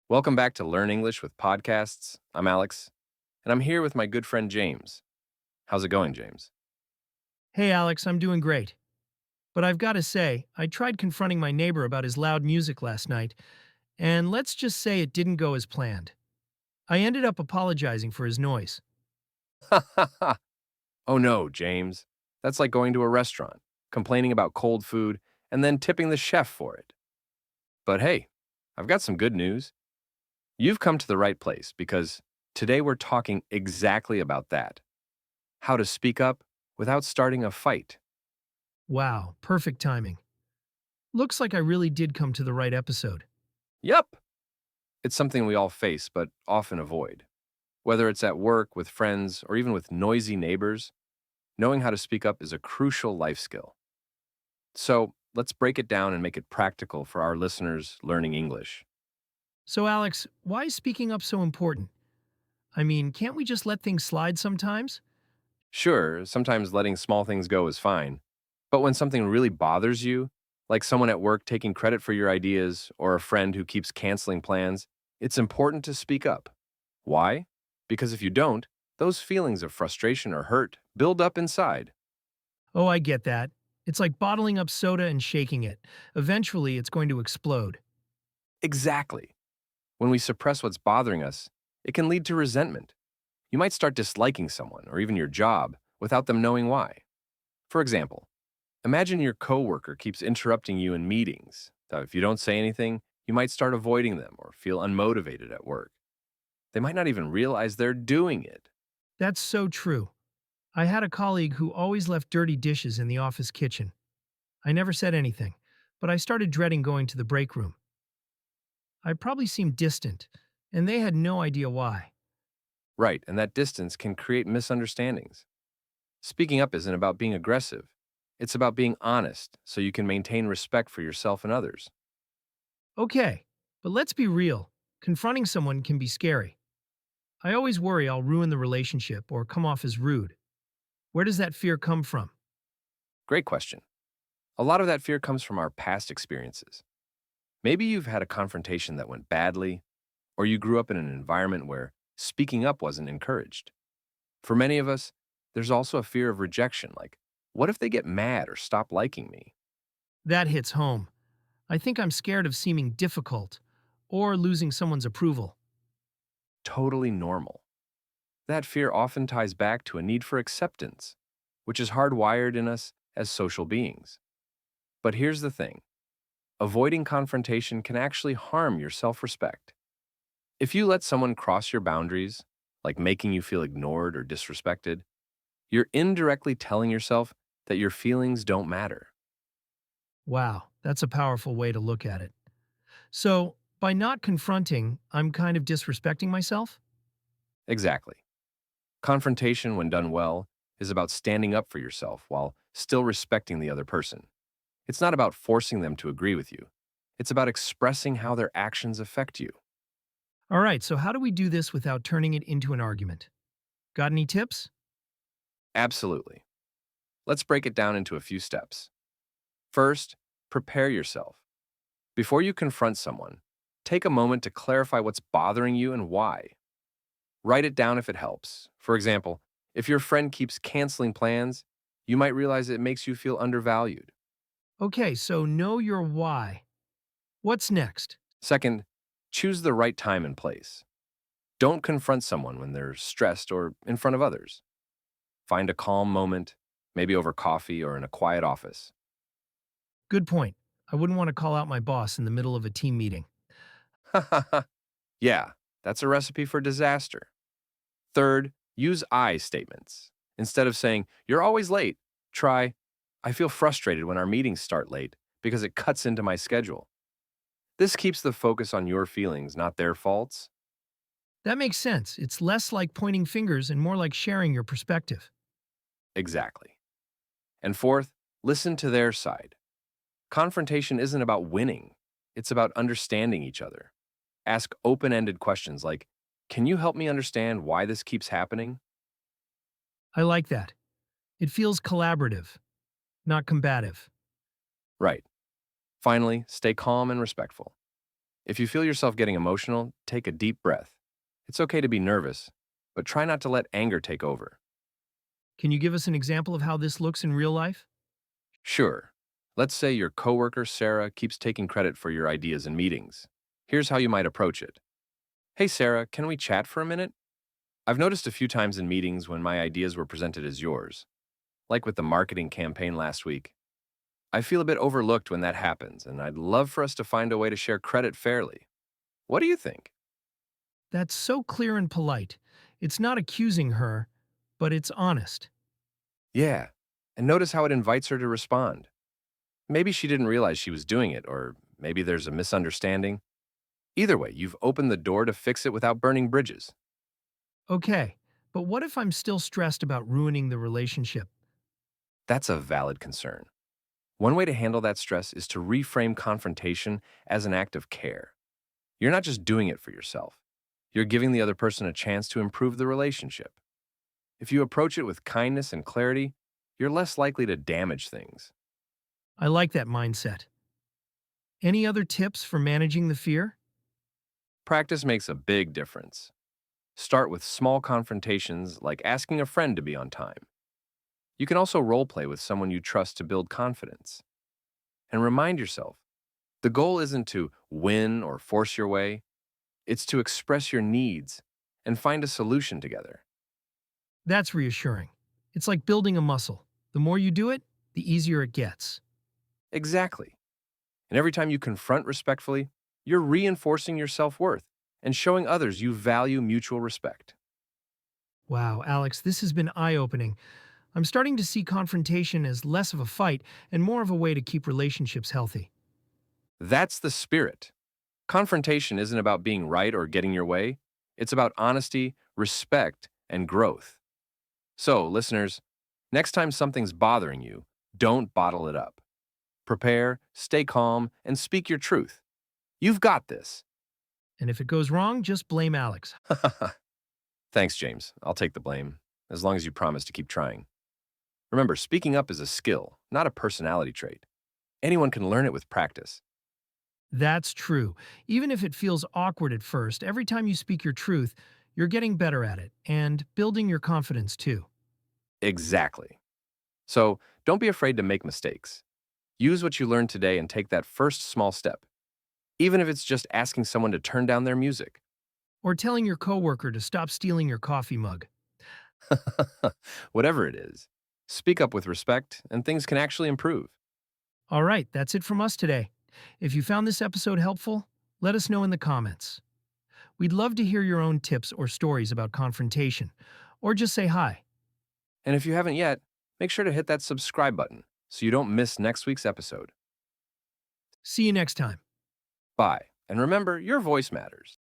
Welcome back to Learn English with Podcasts. I'm Alex, and I'm here with my good friend James. How's it going, James? Hey Alex, I'm doing great. But I've got to say, I tried confronting my neighbor about his loud music last night, and let's just say it didn't go as planned. I ended up apologizing for his noise. Oh no, James. That's like going to a restaurant, complaining about cold food, and then tipping the chef for it. But hey, I've got some good news. You've come to the right place because today we're talking exactly about that: how to speak up without starting a fight. Wow, perfect timing. Looks like I really did come to the right episode. Yup! It's something we all face but often avoid. Whether it's at work, with friends, or even with noisy neighbors, knowing how to speak up is a crucial life skill. So let's break it down and make it practical for our listeners learning English. So, Alex, why is speaking up so important? I mean, can't we just let things slide sometimes? Sure, sometimes letting small things go is fine, but when something really bothers you, like someone at work taking credit for your ideas or a friend who keeps canceling plans, it's important to speak up. Why? Because if you don't, those feelings of frustration or hurt build up inside. Oh, I get that. It's like bottling up soda and shaking it. Eventually, it's going to explode. Exactly. When we suppress what's bothering us, it can lead to resentment. You might start disliking someone or even your job without them knowing why. For example, imagine your coworker keeps interrupting you in meetings. So if you don't say anything, you might start avoiding them or feel unmotivated at work. They might not even realize they're doing it. That's so true. I had a colleague who always left dirty dishes in the office kitchen. I never said anything, but I started dreading going to the break room. I probably seemed distant, and they had no idea why. Right, and that distance can create misunderstandings. Speaking up isn't about being aggressive. It's about being honest so you can maintain respect for yourself and others. Okay, but let's be real. Confronting someone can be scary. I always worry I'll ruin the relationship or come off as rude. Where does that fear come from? Great question. A lot of that fear comes from our past experiences. Maybe you've had a confrontation that went badly, or you grew up in an environment where speaking up wasn't encouraged. For many of us, there's also a fear of rejection, like, what if they get mad or stop liking me? That hits home. I think I'm scared of seeming difficult or losing someone's approval. Totally normal. That fear often ties back to a need for acceptance, which is hardwired in us as social beings. But here's the thing: avoiding confrontation can actually harm your self respect. If you let someone cross your boundaries, like making you feel ignored or disrespected, you're indirectly telling yourself that your feelings don't matter. Wow, that's a powerful way to look at it. So, by not confronting, I'm kind of disrespecting myself? Exactly. Confrontation, when done well, is about standing up for yourself while still respecting the other person. It's not about forcing them to agree with you. It's about expressing how their actions affect you. All right, so how do we do this without turning it into an argument? Got any tips? Absolutely. Let's break it down into a few steps. First, prepare yourself. Before you confront someone, take a moment to clarify what's bothering you and why. Write it down if it helps. For example, if your friend keeps canceling plans, you might realize it makes you feel undervalued. Okay, so know your why. What's next? Second, choose the right time and place. Don't confront someone when they're stressed or in front of others. Find a calm moment, maybe over coffee or in a quiet office. Good point. I wouldn't want to call out my boss in the middle of a team meeting. Yeah, that's a recipe for disaster. Third, use I statements. Instead of saying, "You're always late," try, "I feel frustrated when our meetings start late because it cuts into my schedule." This keeps the focus on your feelings, not their faults. That makes sense. It's less like pointing fingers and more like sharing your perspective. Exactly. And fourth, listen to their side. Confrontation isn't about winning, it's about understanding each other. Ask open ended questions like, "Can you help me understand why this keeps happening?" I like that. It feels collaborative, not combative. Right. Finally, stay calm and respectful. If you feel yourself getting emotional, take a deep breath. It's okay to be nervous, but try not to let anger take over. Can you give us an example of how this looks in real life? Sure, let's say your coworker, Sarah, keeps taking credit for your ideas in meetings. Here's how you might approach it. Hey, Sarah, can we chat for a minute? I've noticed a few times in meetings when my ideas were presented as yours, like with the marketing campaign last week. I feel a bit overlooked when that happens, and I'd love for us to find a way to share credit fairly. What do you think? That's so clear and polite. It's not accusing her, but it's honest. Yeah, and notice how it invites her to respond. Maybe she didn't realize she was doing it, or maybe there's a misunderstanding. Either way, you've opened the door to fix it without burning bridges. Okay, but what if I'm still stressed about ruining the relationship? That's a valid concern. One way to handle that stress is to reframe confrontation as an act of care. You're not just doing it for yourself, you're giving the other person a chance to improve the relationship. If you approach it with kindness and clarity, you're less likely to damage things. I like that mindset. Any other tips for managing the fear? Practice makes a big difference. Start with small confrontations like asking a friend to be on time. You can also role play with someone you trust to build confidence. And remind yourself, the goal isn't to win or force your way, it's to express your needs and find a solution together. That's reassuring. It's like building a muscle. The more you do it, the easier it gets. Exactly. And every time you confront respectfully, you're reinforcing your self-worth and showing others you value mutual respect. Wow, Alex, this has been eye-opening. I'm starting to see confrontation as less of a fight and more of a way to keep relationships healthy. That's the spirit. Confrontation isn't about being right or getting your way. It's about honesty, respect, and growth. So, listeners, next time something's bothering you, don't bottle it up. Prepare, stay calm, and speak your truth. You've got this. And if it goes wrong, just blame Alex. Thanks, James. I'll take the blame, as long as you promise to keep trying. Remember, speaking up is a skill, not a personality trait. Anyone can learn it with practice. That's true. Even if it feels awkward at first, every time you speak your truth, you're getting better at it and building your confidence too. Exactly. So, don't be afraid to make mistakes. Use what you learned today and take that first small step, even if it's just asking someone to turn down their music. Or telling your coworker to stop stealing your coffee mug. Whatever it is, speak up with respect and things can actually improve. All right, that's it from us today. If you found this episode helpful, let us know in the comments. We'd love to hear your own tips or stories about confrontation, or just say hi. And if you haven't yet, make sure to hit that subscribe button so you don't miss next week's episode. See you next time. Bye. And remember, your voice matters.